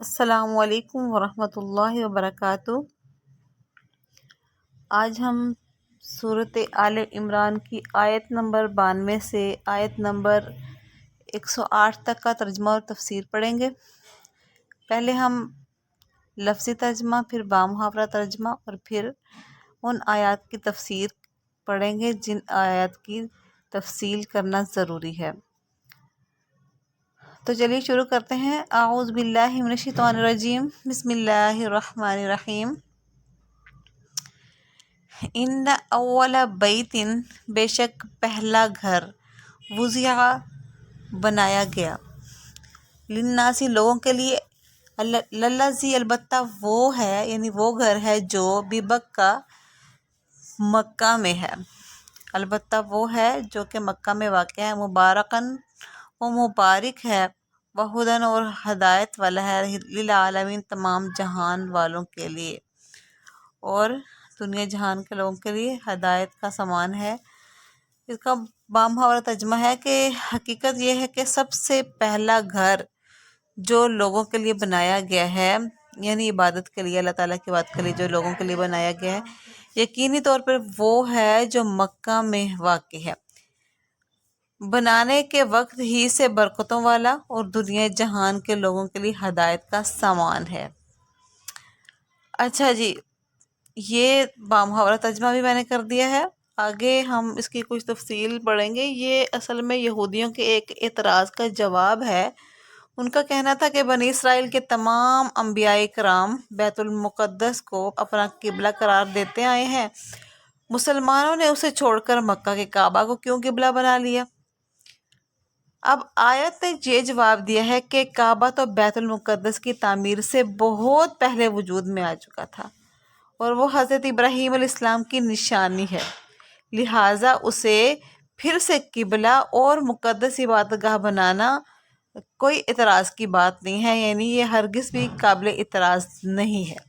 السلام علیکم ورحمۃ اللہ وبرکاتہ۔ آج ہم صورت آل عمران کی آیت نمبر 92 سے آیت نمبر 108 تک کا ترجمہ اور تفسیر پڑھیں گے۔ پہلے ہم لفظی ترجمہ، پھر بامحاورہ ترجمہ اور پھر ان آیات کی تفسیر پڑھیں گے جن آیات کی تفصیل کرنا ضروری ہے۔ تو چلیے شروع کرتے ہیں۔ اعوذ باللہ من الشیطان الرجیم، بسم اللہ الرحمن الرحیم۔ ان اول بیت، بے شک پہلا گھر، وضع بنایا گیا، للناسی لوگوں کے لیے، للذی البتہ وہ ہے، یعنی وہ گھر ہے جو ببکہ مکہ میں ہے، البتہ وہ ہے جو کہ مکہ میں واقع ہے، مبارکاً وہ مبارک ہے، وہدن اور ہدایت والا ہے، للعالمین تمام جہان والوں کے لیے، اور دنیا جہان کے لوگوں کے لیے ہدایت کا سامان ہے۔ اس کا بامحاورہ ترجمہ ہے کہ حقیقت یہ ہے کہ سب سے پہلا گھر جو لوگوں کے لیے بنایا گیا ہے، یعنی عبادت کے لیے، اللہ تعالیٰ کی عبادت کے لیے جو لوگوں کے لیے بنایا گیا ہے، یقینی طور پر وہ ہے جو مکہ میں واقع ہے، بنانے کے وقت ہی سے برکتوں والا، اور دنیا جہان کے لوگوں کے لیے ہدایت کا سامان ہے۔ اچھا جی، یہ بامحاورہ ترجمہ بھی میں نے کر دیا ہے۔ آگے ہم اس کی کچھ تفصیل پڑھیں گے۔ یہ اصل میں یہودیوں کے ایک اعتراض کا جواب ہے۔ ان کا کہنا تھا کہ بنی اسرائیل کے تمام انبیاء کرام بیت المقدس کو اپنا قبلہ قرار دیتے آئے ہیں، مسلمانوں نے اسے چھوڑ کر مکہ کے کعبہ کو کیوں قبلہ بنا لیا؟ اب آیت نے یہ جواب دیا ہے کہ کعبہ تو بیت المقدس کی تعمیر سے بہت پہلے وجود میں آ چکا تھا، اور وہ حضرت ابراہیم علیہ السلام کی نشانی ہے، لہٰذا اسے پھر سے قبلہ اور مقدس عبادت گاہ بنانا کوئی اعتراض کی بات نہیں ہے، یعنی یہ ہرگز بھی قابل اعتراض نہیں ہے۔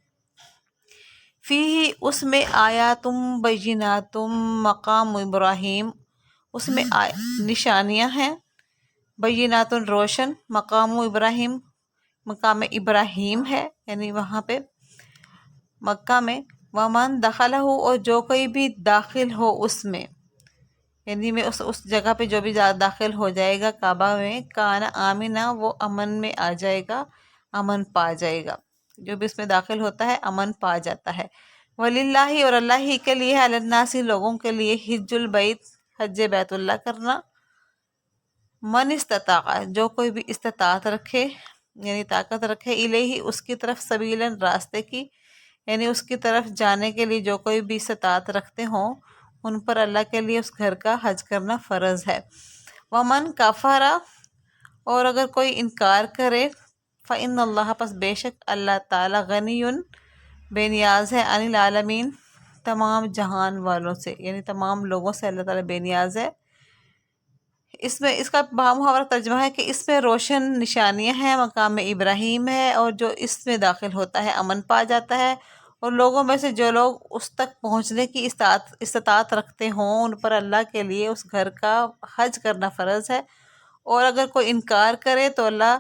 فیہ، اس میں آیاتم بیناتم مقام ابراہیم، اس میں نشانیاں ہیں، بینات روشن، مقام ابراہیم، مقام ابراہیم ہے، یعنی وہاں پہ مکہ میں، ومن دخلہ، اور جو کوئی بھی داخل ہو اس میں، یعنی میں اس جگہ پہ جو بھی داخل ہو جائے گا کعبہ میں، کان آمنا، وہ امن میں آ جائے گا، امن پا جائے گا، جو بھی اس میں داخل ہوتا ہے امن پا جاتا ہے۔ وللہ، اور اللہ ہی کے لیے، علی الناس، لوگوں کے لیے، حج البیت، حج بیت اللہ کرنا، من استطاع، جو کوئی بھی استطاعت رکھے، یعنی طاقت رکھے، الیہ، اس کی طرف، سبیلاً، راستے کی، یعنی اس کی طرف جانے کے لیے جو کوئی بھی استطاعت رکھتے ہوں، ان پر اللہ کے لیے اس گھر کا حج کرنا فرض ہے۔ ومن کفر، اور اگر کوئی انکار کرے، فإن اللہ، پس بے شک اللہ تعالیٰ، غنی، بے نیاز ہے، عن العالمین، تمام جہان والوں سے، یعنی تمام لوگوں سے اللہ تعالیٰ بے نیاز ہے۔ اس کا بامحاورہ ترجمہ ہے کہ اس میں روشن نشانیاں ہیں، مقام ابراہیم ہے، اور جو اس میں داخل ہوتا ہے امن پا جاتا ہے، اور لوگوں میں سے جو لوگ اس تک پہنچنے کی استطاعت رکھتے ہوں، ان پر اللہ کے لیے اس گھر کا حج کرنا فرض ہے، اور اگر کوئی انکار کرے تو اللہ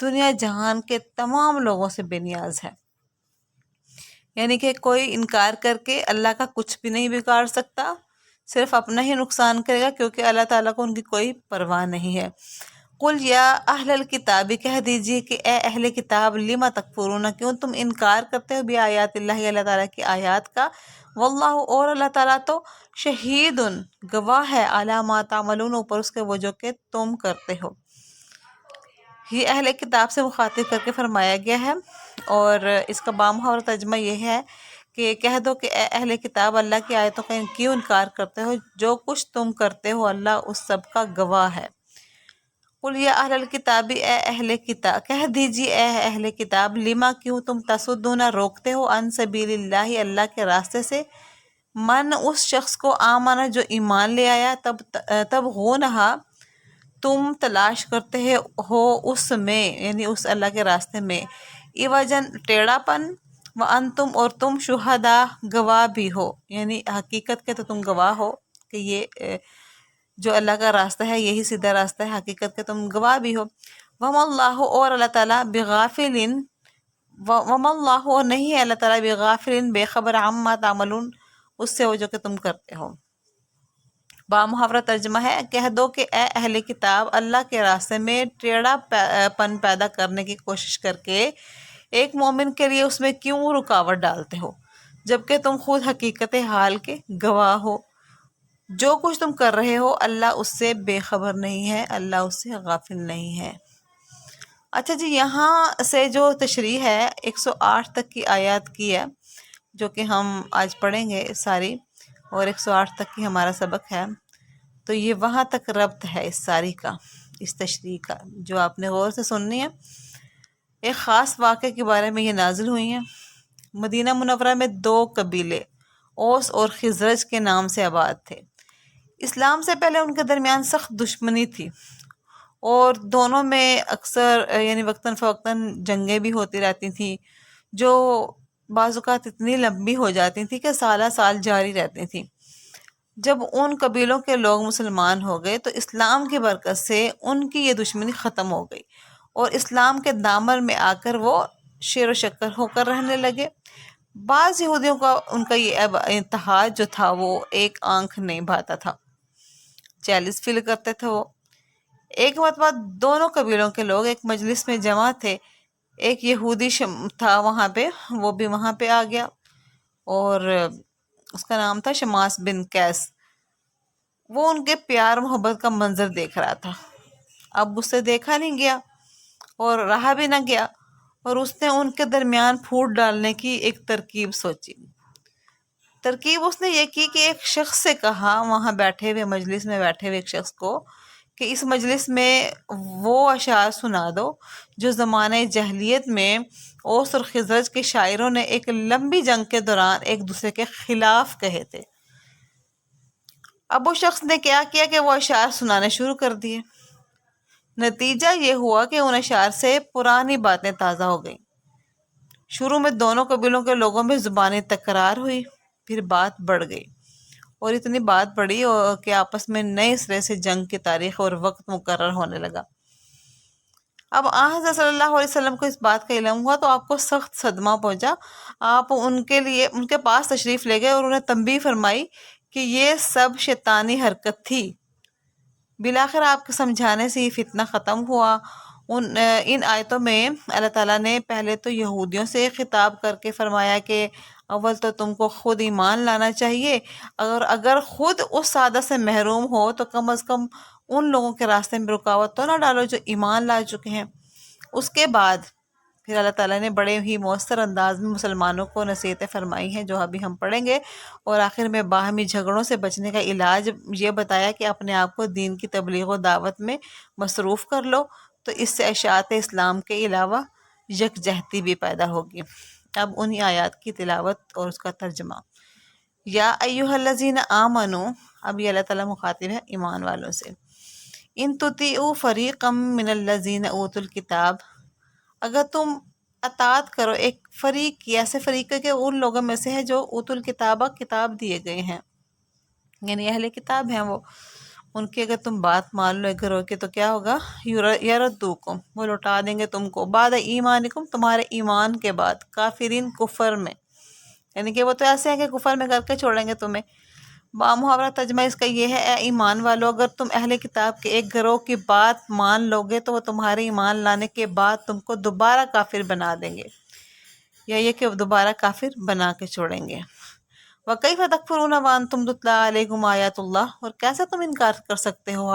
دنیا جہان کے تمام لوگوں سے بے نیاز ہے، یعنی کہ کوئی انکار کر کے اللہ کا کچھ بھی نہیں بگاڑ سکتا، صرف اپنا ہی نقصان کرے گا، کیونکہ اللہ تعالیٰ کو ان کی کوئی پرواہ نہیں ہے۔ قل یا اہل الکتاب، کہہ دیجئے کہ اے اہل کتاب، لما تکفرون، کیوں تم انکار کرتے ہو، بآیات اللہ، اللہ تعالیٰ کی آیات کا، واللہ، اور اللہ تعالیٰ تو شہید، گواہ ہے، علی ما تعملون، اوپر اس کے وہ جو کہ تم کرتے ہو۔ یہ اہل کتاب سے مخاطب کر کے فرمایا گیا ہے، اور اس کا بامحاورہ ترجمہ یہ ہے کہ کہہ دو کہ اے اہل کتاب، اللہ کی آیتوں کا کیوں انکار کرتے ہو، جو کچھ تم کرتے ہو اللہ اس سب کا گواہ ہے۔ قل یا اہل الکتاب، اے اہل کتاب، کہہ دیجیے اے اہل کتاب، لما، کیوں تم تصدون، روکتے ہو، عن سبیل اللہ، اللہ کے راستے سے، من، اس شخص کو، آمن، جو ایمان لے آیا، تب غونہا، تم تلاش کرتے ہو اس میں، یعنی اس اللہ کے راستے میں، ایوجن، ٹیڑھا پن، وانتم، اور تم، شہداء، گواہ بھی ہو، یعنی حقیقت کے تو تم گواہ ہو کہ یہ جو اللہ کا راستہ ہے یہی سیدھا راستہ ہے، حقیقت کے تم گواہ بھی ہو۔ وَمَا اللَّهُ اور اللہ تعالیٰ بِغَافِلٍ وَمَا اللَّهُ اور نہیں ہے اللہ تعالیٰ بِغَافِلٍ بے خبر عَمَّا تَعْمَلُونَ اس سے وہ جو کہ تم کرتے ہو۔ بامحاورہ ترجمہ ہے، کہہ دو کہ اے اہل کتاب، اللہ کے راستے میں ٹیڑھا پن پیدا کرنے کی کوشش کر کے ایک مومن کے لیے اس میں کیوں رکاوٹ ڈالتے ہو، جبکہ تم خود حقیقت حال کے گواہ ہو۔ جو کچھ تم کر رہے ہو اللہ اس سے بے خبر نہیں ہے، اللہ اس سے غافل نہیں ہے۔ اچھا جی، یہاں سے جو تشریح ہے 108 تک کی آیات کی ہے، جو کہ ہم آج پڑھیں گے ساری، اور 108 تک کی ہمارا سبق ہے، تو یہ وہاں تک ربط ہے اس ساری کا، اس تشریح کا، جو آپ نے غور سے سننی ہے۔ ایک خاص واقعے کے بارے میں یہ نازل ہوئی ہیں۔ مدینہ منورہ میں 2 قبیلے اوس اور خزرج کے نام سے آباد تھے۔ اسلام سے پہلے ان کے درمیان سخت دشمنی تھی، اور دونوں میں اکثر یعنی وقتاً فوقتاً جنگیں بھی ہوتی رہتی تھیں، جو بعض اوقات اتنی لمبی ہو جاتی تھیں کہ سالہ سال جاری رہتی تھیں۔ جب ان قبیلوں کے لوگ مسلمان ہو گئے تو اسلام کی برکت سے ان کی یہ دشمنی ختم ہو گئی، اور اسلام کے دامن میں آ کر وہ شیر و شکر ہو کر رہنے لگے۔ بعض یہودیوں کا ان کا یہ اتحاد جو تھا وہ ایک آنکھ نہیں بھاتا تھا، چیلس فیل کرتے تھے وہ۔ ایک مرتبہ دونوں قبیلوں کے لوگ ایک مجلس میں جمع تھے۔ ایک یہودی تھا وہاں پہ، وہ بھی وہاں پہ آ گیا، اور اس کا نام تھا شماس بن قیس۔ وہ ان کے پیار محبت کا منظر دیکھ رہا تھا۔ اب اس سے دیکھا نہیں گیا اور رہا بھی نہ گیا، اور اس نے ان کے درمیان پھوٹ ڈالنے کی ایک ترکیب سوچی۔ ترکیب اس نے یہ کی کہ ایک شخص سے کہا، وہاں بیٹھے ہوئے مجلس میں بیٹھے ہوئے ایک شخص کو، کہ اس مجلس میں وہ اشعار سنا دو جو زمانہ جاہلیت میں اوس اور خزرج کے شاعروں نے ایک لمبی جنگ کے دوران ایک دوسرے کے خلاف کہے تھے۔ اب وہ شخص نے کیا کیا کہ وہ اشعار سنانے شروع کر دیے۔ نتیجہ یہ ہوا کہ ان اشعار سے پرانی باتیں تازہ ہو گئیں۔ شروع میں دونوں قبیلوں کے لوگوں میں زبانی تکرار ہوئی، پھر بات بڑھ گئی، اور اتنی بات بڑھی کہ آپس میں نئے سرے سے جنگ کی تاریخ اور وقت مقرر ہونے لگا۔ اب حضرت صلی اللہ علیہ وسلم کو اس بات کا علم ہوا تو آپ کو سخت صدمہ پہنچا۔ آپ ان کے پاس تشریف لے گئے اور انہیں تنبیہ فرمائی کہ یہ سب شیطانی حرکت تھی۔ بالآخر آپ کے سمجھانے سے یہ فتنہ ختم ہوا۔ ان آیتوں میں اللہ تعالیٰ نے پہلے تو یہودیوں سے خطاب کر کے فرمایا کہ اول تو تم کو خود ایمان لانا چاہیے، اگر خود اس سعادت سے محروم ہو تو کم از کم ان لوگوں کے راستے میں رکاوٹ تو نہ ڈالو جو ایمان لا چکے ہیں۔ اس کے بعد پھر اللہ تعالیٰ نے بڑے ہی مؤثر انداز میں مسلمانوں کو نصیحتیں فرمائی ہیں، جو ابھی ہم پڑھیں گے، اور آخر میں باہمی جھگڑوں سے بچنے کا علاج یہ بتایا کہ اپنے آپ کو دین کی تبلیغ و دعوت میں مصروف کر لو، تو اس سے اشاعت اسلام کے علاوہ یکجہتی بھی پیدا ہوگی۔ اب انہی آیات کی تلاوت اور اس کا ترجمہ۔ یا ایھا الذین آمنو، اب یہ اللہ تعالیٰ مخاطب ہے ایمان والوں سے۔ ان تطیعوا فریقا من الذین اوتوا الکتاب، اگر تم اطاعت کرو ایک فریق کی، ایسے فریق کے ان لوگوں میں سے ہے جو اوتوا الکتاب، کتاب دیے گئے ہیں، یعنی اہل کتاب ہیں وہ، ان کی اگر تم بات مان لو کرو کہ تو کیا ہوگا، یردوکم، وہ لوٹا دیں گے تم کو، بعد ایمانکم، تمہارے ایمان کے بعد، کافرین، کفر میں، یعنی کہ وہ تو ایسے ہیں کہ کفر میں کر کے چھوڑیں گے تمہیں۔ بامحاورہ ترجمہ اس کا یہ ہے، اے ایمان والو، اگر تم اہل کتاب کے ایک گروہ کی بات مان لو گے تو وہ تمہارے ایمان لانے کے بعد تم کو دوبارہ کافر بنا دیں گے، یا یہ کہ دوبارہ کافر بنا کے چھوڑیں گے۔ وَكَيْفَ تَكْفُرُونَ وَأَنْتُمْ تُتْلَىٰ عَلَيْكُمْ آيَاتُ اللَّهِ، اور کیسے تم انکار کر سکتے ہو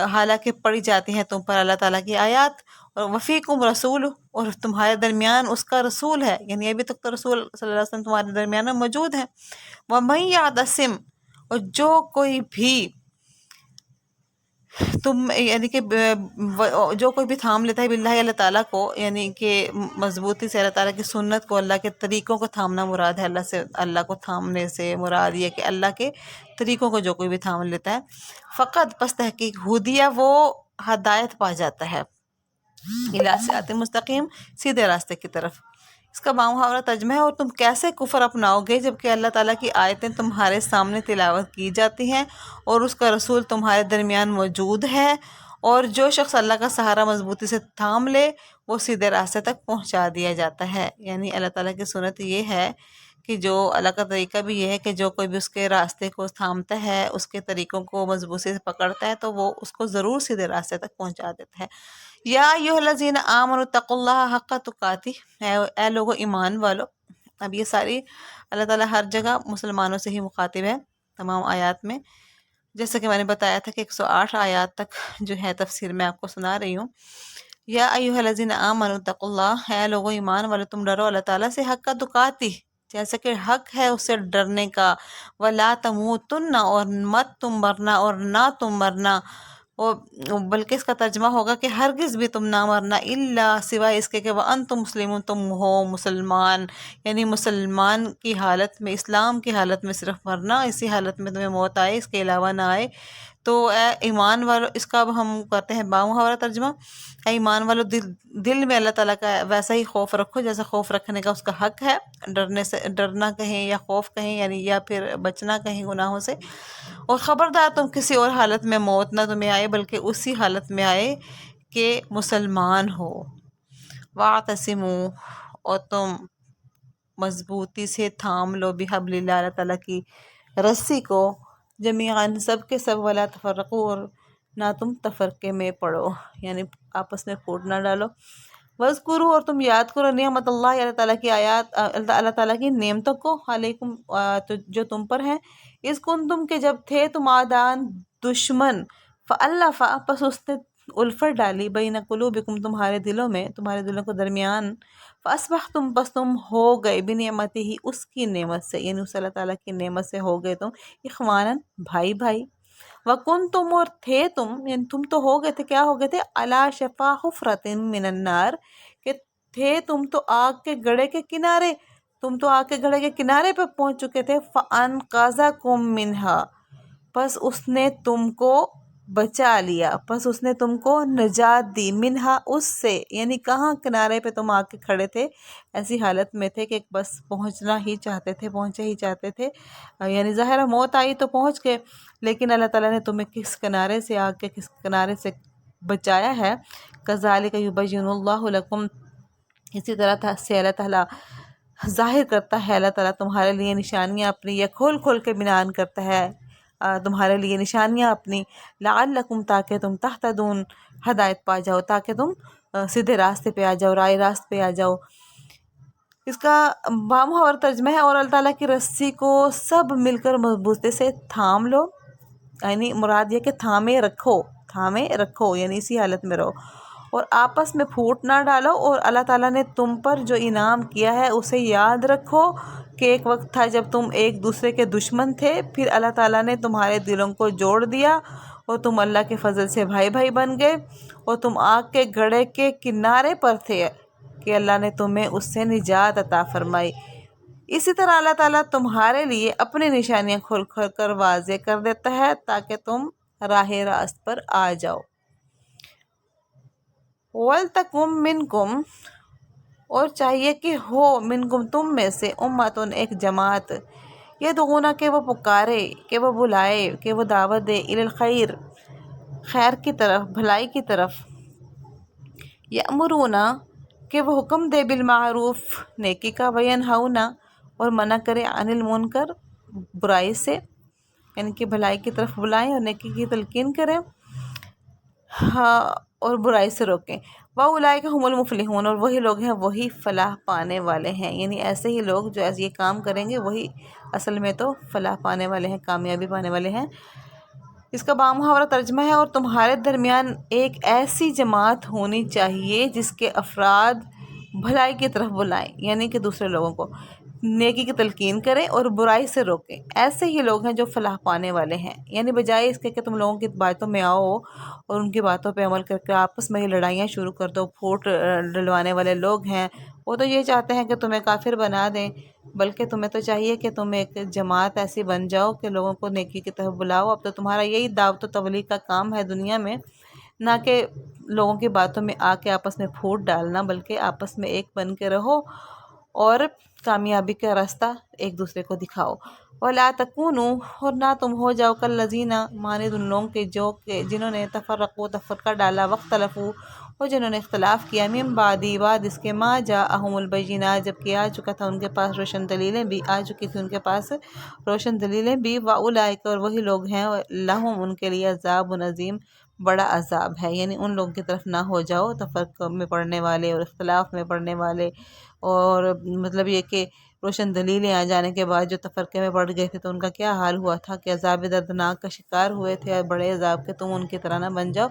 حالانکہ پڑھی جاتی ہیں تم پر اللہ تعالیٰ کی آیات، اور وفیکم رسول، اور تمہارے درمیان اس کا رسول ہے، یعنی ابھی تک تو رسول صلی اللہ علیہ وسلم تمہارے درمیان میں موجود ہیں۔ وَمَن يَعْتَصِمْ، اور جو کوئی بھی یعنی کہ جو کوئی بھی تھام لیتا ہے باللہ، اللہ تعالیٰ کو، یعنی کہ مضبوطی سے اللہ تعالیٰ کی سنت کو، اللہ کے طریقوں کو تھامنا مراد ہے، اللہ کو تھامنے سے مراد یہ کہ اللہ کے طریقوں کو جو کوئی بھی تھام لیتا ہے، فقط پس تحقیق ہدیہ، وہ ہدایت پا جاتا ہے، الی صراط مستقیم، سیدھے راستے کی طرف۔ اس کا بامحاورہ ترجمہ ہے، اور تم کیسے کفر اپناؤ گے جبکہ اللہ تعالیٰ کی آیتیں تمہارے سامنے تلاوت کی جاتی ہیں اور اس کا رسول تمہارے درمیان موجود ہے، اور جو شخص اللہ کا سہارا مضبوطی سے تھام لے وہ سیدھے راستے تک پہنچا دیا جاتا ہے. یعنی اللہ تعالیٰ کی سنت یہ ہے کہ جو اللہ کا طریقہ بھی یہ ہے کہ جو کوئی بھی اس کے راستے کو تھامتا ہے، اس کے طریقوں کو مضبوطی سے پکڑتا ہے، تو وہ اس کو ضرور سیدھے راستے تک پہنچا دیتا ہے. یا ایھا الذین آمنوا اتقوا اللہ حق تقاتہ، اے لوگو ایمان والو. اب یہ ساری اللہ تعالیٰ ہر جگہ مسلمانوں سے ہی مخاطب ہے تمام آیات میں، جیسا کہ میں نے بتایا تھا کہ 108 آیات تک جو ہے تفسیر میں آپ کو سنا رہی ہوں. یا ایھا الذین آمنوا اتقوا اللہ، اے لوگو ایمان والو تم ڈرو اللہ تعالیٰ سے حق تقاتہ، جیسے کہ حق ہے اس سے ڈرنے کا. وَلَا تَمُوتُنَّ، اور مت تم مرنا اور نہ تم مرنا، اور بلکہ اس کا ترجمہ ہوگا کہ ہرگز بھی تم نہ مرنا، الا سوائے اس کے کہ وَأَنْتُمْ مُسْلِمُونَ، تم ہو مسلمان. یعنی مسلمان کی حالت میں، اسلام کی حالت میں صرف مرنا، اسی حالت میں تمہیں موت آئے، اس کے علاوہ نہ آئے. تو اے ایمان والو، اس کا اب ہم کرتے ہیں بامحاورہ ترجمہ. اے ایمان والو، دل میں اللہ تعالیٰ کا ویسا ہی خوف رکھو جیسا خوف رکھنے کا اس کا حق ہے. ڈرنے سے، ڈرنا کہیں یا خوف کہیں، یعنی یا پھر بچنا کہیں گناہوں سے. اور خبردار تم کسی اور حالت میں موت نہ تمہیں آئے، بلکہ اسی حالت میں آئے کہ مسلمان ہو. وَاعْتَصِمُوا، اور تم مضبوطی سے تھام لو، بِحَبْلِ اللَّهِ، اللہ تعالیٰ کی رسی کو، جمیعاً سب کے سب، وَلَا تَفَرَّقُوا، اور نہ تم تفرقے میں پڑو، یعنی آپس میں پھوٹ نہ ڈالو. وَاذْكُرُوا، اور تم یاد کرو نعمت اللہ، اللہ تعالیٰ کی آیات، اللہ تعالیٰ کی نعمتوں کو، علیکم، جو تم پر ہیں. اذ کنتم، کہ جب تھے تم آدان، دشمن، فَأَلَّفَ، پس اس نے الفت ڈالی، بین قلوبکم، تمہارے دلوں میں، تمہارے دلوں کے درمیان. فَأَصْبَحْتُمْ، پس تم ہو گئے، بنعمتہ، اس کی نعمت سے، یعنی اس اللہ تعالیٰ کی نعمت سے ہو گئے تم اخواناً، بھائی بھائی. وَكُنْتُمْ، اور تھے تم، یعنی تم تو ہو گئے تھے، کیا ہو گئے تھے، عَلَىٰ شَفَا حُفْرَةٍ مِّنَ النَّارِ، کہ تھے تم تو آگ کے گڑھے کے کنارے، تم تو آگ کے گڑھے کے کنارے پہ پہنچ چکے تھے. فَأَنْقَذَكُم مِّنْهَا، پس اس نے تم کو بچا لیا، پس اس نے تم کو نجات دی، منہا، اس سے. یعنی کہاں کنارے پہ تم آ کے کھڑے تھے، ایسی حالت میں تھے کہ بس پہنچنا ہی چاہتے تھے، پہنچے ہی چاہتے تھے. یعنی ظاہر موت آئی تو پہنچ گئے، لیکن اللہ تعالیٰ نے تمہیں کس کنارے سے آ کے کس کنارے سے بچایا ہے. کذالک یبین اللہ لکم، اسی طرح سے اللہ تعالیٰ ظاہر کرتا ہے، اللہ تعالیٰ تمہارے لیے نشانیاں اپنی، یا کھول کھول کے بیان کرتا ہے تمہارے لیے نشانیاں اپنی. لعلکم، تاکہ تم تہتدون، ہدایت پا جاؤ، تاکہ تم سیدھے راستے پہ آ جاؤ، رائے راست پہ آ جاؤ. اس کا بامحاورہ ترجمہ ہے، اور اللہ تعالیٰ کی رسی کو سب مل کر مضبوطی سے تھام لو. یعنی مراد یہ کہ تھامے رکھو، یعنی اسی حالت میں رہو، اور آپس میں پھوٹ نہ ڈالو. اور اللہ تعالیٰ نے تم پر جو انعام کیا ہے اسے یاد رکھو، کہ ایک وقت تھا جب تم ایک دوسرے کے دشمن تھے، پھر اللہ تعالیٰ نے تمہارے دلوں کو جوڑ دیا، اور تم اللہ کے فضل سے بھائی بھائی بن گئے، اور تم آگ کے گڑھے کے کنارے پر تھے کہ اللہ نے تمہیں اس سے نجات عطا فرمائی. اسی طرح اللہ تعالیٰ تمہارے لیے اپنی نشانیاں کھول کھول کر واضح کر دیتا ہے، تاکہ تم راہ راست پر آ جاؤ. وَلْتَكُن مِّنْكُمْ، اور چاہیے کہ ہو، منکم، تم میں سے، امتن، ایک جماعت، یدعون، کہ وہ پکارے، کہ وہ بلائے، کہ وہ دعوت دے، الی الخیر، خیر کی طرف، بھلائی کی طرف. یأمرون، کہ وہ حکم دے، بالمعروف، نیکی کا، وینہون، اور منع کرے، عن المنکر، برائی سے، یعنی کہ بھلائی کی طرف بلائیں اور نیکی کی تلقین کریں، ہاں، اور برائی سے روکیں. وَأُولَٰئِکَ هُمُ الْمُفْلِحُونَ، اور وہی لوگ ہیں، وہی فلاح پانے والے ہیں. یعنی ایسے ہی لوگ جو یہ کام کریں گے وہی اصل میں تو فلاح پانے والے ہیں، کامیابی پانے والے ہیں. اس کا بامحاورہ ترجمہ ہے، اور تمہارے درمیان ایک ایسی جماعت ہونی چاہیے جس کے افراد بھلائی کی طرف بلائیں، یعنی کہ دوسرے لوگوں کو نیکی کی تلقین کریں اور برائی سے روکیں. ایسے ہی لوگ ہیں جو فلاح پانے والے ہیں. یعنی بجائے اس کے کہ تم لوگوں کی باتوں میں آؤ اور ان کی باتوں پہ عمل کر کے آپس میں ہی لڑائیاں شروع کر دو، پھوٹ ڈلوانے والے لوگ ہیں، وہ تو یہ چاہتے ہیں کہ تمہیں کافر بنا دیں، بلکہ تمہیں تو چاہیے کہ تم ایک جماعت ایسی بن جاؤ کہ لوگوں کو نیکی کی طرف بلاؤ. اب تو تمہارا یہی دعوت و تبلیغ کا کام ہے دنیا میں، نہ کہ لوگوں کی باتوں میں آ کے آپس میں پھوٹ ڈالنا، بلکہ آپس میں ایک بن کے رہو اور کامیابی کا راستہ ایک دوسرے کو دکھاؤ۔ وَلَا تَكُونُوا، اور نہ تم ہو جاؤ كَالَّذِينَ، مانند ان لوگوں کے جنہوں نے تفرقوا، تفرقہ ڈالا، واختلفوا، اور جنہوں نے اختلاف کیا، من بعد اس کے ما جاءہم البینات، جب کہ آ چکا تھا ان کے پاس روشن دلیلیں بھی، آ چکی تھی ان کے پاس روشن دلیلیں بھی، وَأُولَئِکَ، اور وہی لوگ ہیں، لہم ان کے لیے عذاب عظیم، بڑا عذاب ہے۔ یعنی ان لوگوں کی طرف نہ ہو جاؤ تفرقہ میں پڑھنے والے اور اختلاف میں پڑھنے والے، اور مطلب یہ کہ روشن دلیلیں آ جانے کے بعد جو تفرقے میں پڑ گئے تھے تو ان کا کیا حال ہوا تھا کہ عذاب دردناک کا شکار ہوئے تھے، اور بڑے عذاب کے تم ان کی طرح نہ بن جاؤ۔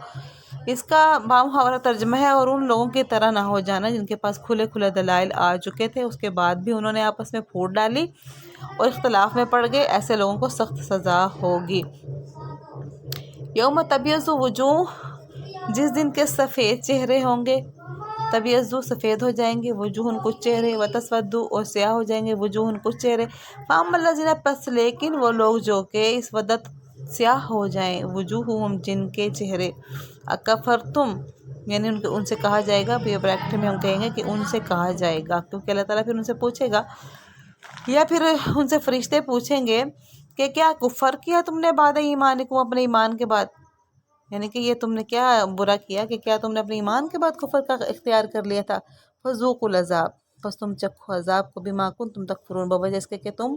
اس کا بامحاورہ ترجمہ ہے، اور ان لوگوں کی طرح نہ ہو جانا جن کے پاس کھلے کھلے دلائل آ چکے تھے، اس کے بعد بھی انہوں نے آپس میں پھوٹ ڈالی اور اختلاف میں پڑ گئے، ایسے لوگوں کو سخت سزا ہوگی۔ یوم تبیض وجوہ، جس دن کے سفید چہرے ہوں گے، تبیض سفید ہو جائیں گے، وجوہ کچھ چہرے، وتسود اور سیاہ ہو جائیں گے، وجوہ کچھ چہرے، فاما الذین، پس لیکن وہ لوگ جو کہ اسودت سیاہ ہو جائیں، وجوہہم جن کے چہرے، اکفرتم، یعنی ان سے کہا جائے گا، یہ بریکٹ میں ہم کہیں گے کہ ان سے کہا جائے گا، کیونکہ اللہ تعالیٰ پھر ان سے پوچھے گا، یا پھر ان سے فرشتے پوچھیں گے کہ کیا کفر کیا تم نے بعد ایمانکم، اپنے ایمان کے بعد، یعنی کہ یہ تم نے کیا برا کیا کہ کیا تم نے اپنے ایمان کے بعد کفر کا اختیار کر لیا تھا، فذوقوا العذاب، پس تم چکھو عذاب کو، بما کنتم تکفرون، بوجہ اس کے کہ تم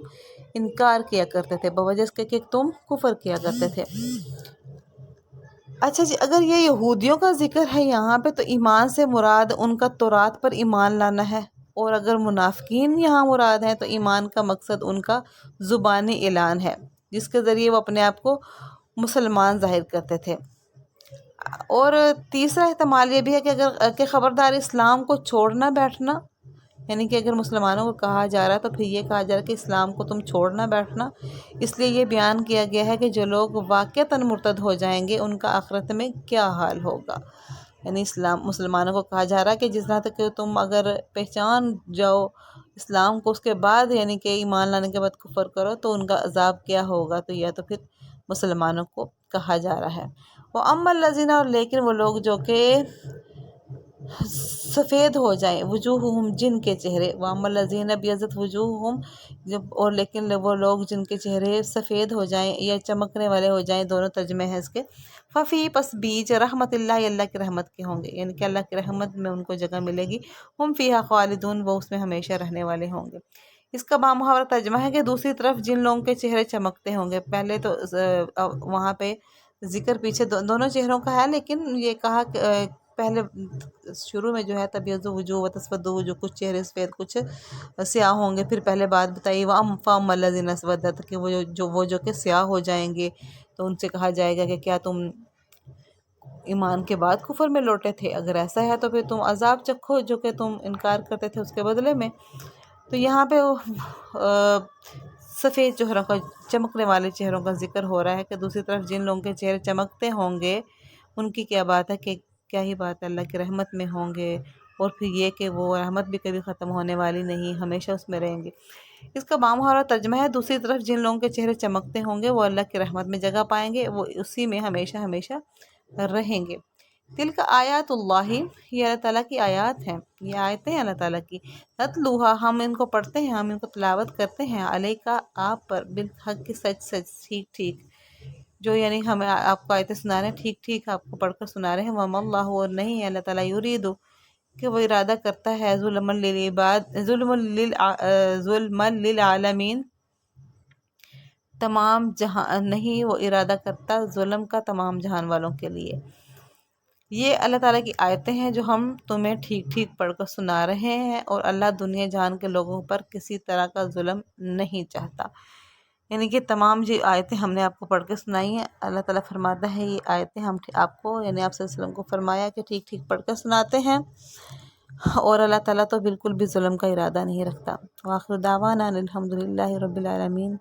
انکار کیا کرتے تھے، بوجہ اس کے کہ تم کفر کیا کرتے تھے۔ اچھا جی، اگر یہ یہودیوں کا ذکر ہے یہاں پہ تو ایمان سے مراد ان کا تورات پر ایمان لانا ہے، اور اگر منافقین یہاں مراد ہیں تو ایمان کا مقصد ان کا زبانی اعلان ہے جس کے ذریعے وہ اپنے آپ کو مسلمان ظاہر کرتے تھے۔ اور تیسرا احتمال یہ بھی ہے کہ اگر کہ خبردار اسلام کو چھوڑنا بیٹھنا، یعنی کہ اگر مسلمانوں کو کہا جا رہا ہے تو پھر یہ کہا جا رہا ہے کہ اسلام کو تم چھوڑنا بیٹھنا، اس لیے یہ بیان کیا گیا ہے کہ جو لوگ واقعتاً مرتد ہو جائیں گے ان کا آخرت میں کیا حال ہوگا۔ یعنی مسلمانوں کو کہا جا رہا ہے کہ جس طرح تک کہ تم اگر پہچان جاؤ اسلام کو، اس کے بعد یعنی کہ ایمان لانے کے بعد کفر کرو تو ان کا عذاب کیا ہوگا، تو یہ تو پھر مسلمانوں کو کہا جا رہا ہے۔ وَأَمَّا الَّذِينَ، اور لیکن وہ لوگ جو کہ سفید ہو جائیں، وجوہہم جن کے چہرے، وَأَمَّا الَّذِينَ ابْيَضَّتْ وُجُوهُهُمْ، اور لیکن وہ لوگ جن کے چہرے سفید ہو جائیں یا چمکنے والے ہو جائیں، دونوں ترجمے ہیں اس کے، ففی، پس بیچ، رحمت اللہ، اللہ کی رحمت کے ہوں گے، یعنی کہ اللہ کی رحمت میں ان کو جگہ ملے گی، ہم فیہا خالدون، وہ اس میں ہمیشہ رہنے والے ہوں گے۔ اس کا بامحاورہ ترجمہ ہے کہ دوسری طرف جن لوگوں کے چہرے چمکتے ہوں گے، پہلے تو وہاں پہ ذکر پیچھے دونوں چہروں کا ہے، لیکن یہ کہا کہ پہلے شروع میں جو ہے تبیض وجوہ وتسود وجوہ، کچھ چہرے سفید کچھ سیاہ ہوں گے، پھر پہلے بات بتائی فَأَمَّا الَّذِينَ اسْوَدَتْ، کہ وہ جو کہ سیاہ ہو جائیں گے تو ان سے کہا جائے گا کہ کیا تم ایمان کے بعد کفر میں لوٹے تھے، اگر ایسا ہے تو پھر تم عذاب چکھو جو کہ تم انکار کرتے تھے اس کے بدلے میں۔ تو یہاں پہ سفید چہروں کا، چمکنے والے چہروں کا ذکر ہو رہا ہے کہ دوسری طرف جن لوگوں کے چہرے چمکتے ہوں گے ان کی کیا بات ہے، کہ کیا ہی بات ہے، اللہ کی رحمت میں ہوں گے، اور پھر یہ کہ وہ رحمت بھی کبھی ختم ہونے والی نہیں، ہمیشہ اس میں رہیں گے۔ اس کا بامحاورہ ترجمہ ہے دوسری طرف جن لوگوں کے چہرے چمکتے ہوں گے وہ اللہ کی رحمت میں جگہ پائیں گے، وہ اسی میں ہمیشہ ہمیشہ رہیں گے۔ تلک آیات اللہ، یہ اللہ تعالیٰ کی آیات ہیں، یہ آیتیں ہیں اللہ تعالیٰ کی، نتلوہا، ہم ان کو پڑھتے ہیں، ہم ان کو تلاوت کرتے ہیں، علیکا، آپ پر، بالحق، کی سچ سچ، ٹھیک ٹھیک، جو یعنی ہمیں آپ کو آیتیں سنا رہے ہیں ٹھیک ٹھیک آپ کو پڑھ کر سنا رہے ہیں۔ وما اللہ، اور نہیں ہے اللہ تعالیٰ، یریدو، کہ وہ ارادہ کرتا ہے، ظلم للعالمین، تمام جہان، نہیں وہ ارادہ کرتا ظلم کا تمام جہان والوں کے لیے۔ یہ اللہ تعالیٰ کی آیتیں ہیں جو ہم تمہیں ٹھیک ٹھیک پڑھ کر سنا رہے ہیں، اور اللہ دنیا جہان کے لوگوں پر کسی طرح کا ظلم نہیں چاہتا۔ یعنی کہ تمام جو آیتیں ہم نے آپ کو پڑھ کے سنائی ہیں، اللہ تعالیٰ فرماتا ہے یہ آیتیں ہم آپ کو، یعنی آپ صلی اللہ علیہ وسلم کو فرمایا کہ ٹھیک ٹھیک پڑھ کر سناتے ہیں، اور اللہ تعالیٰ تو بالکل بھی ظلم کا ارادہ نہیں رکھتا۔ وآخر دعوانا الحمد للہ رب العالمین۔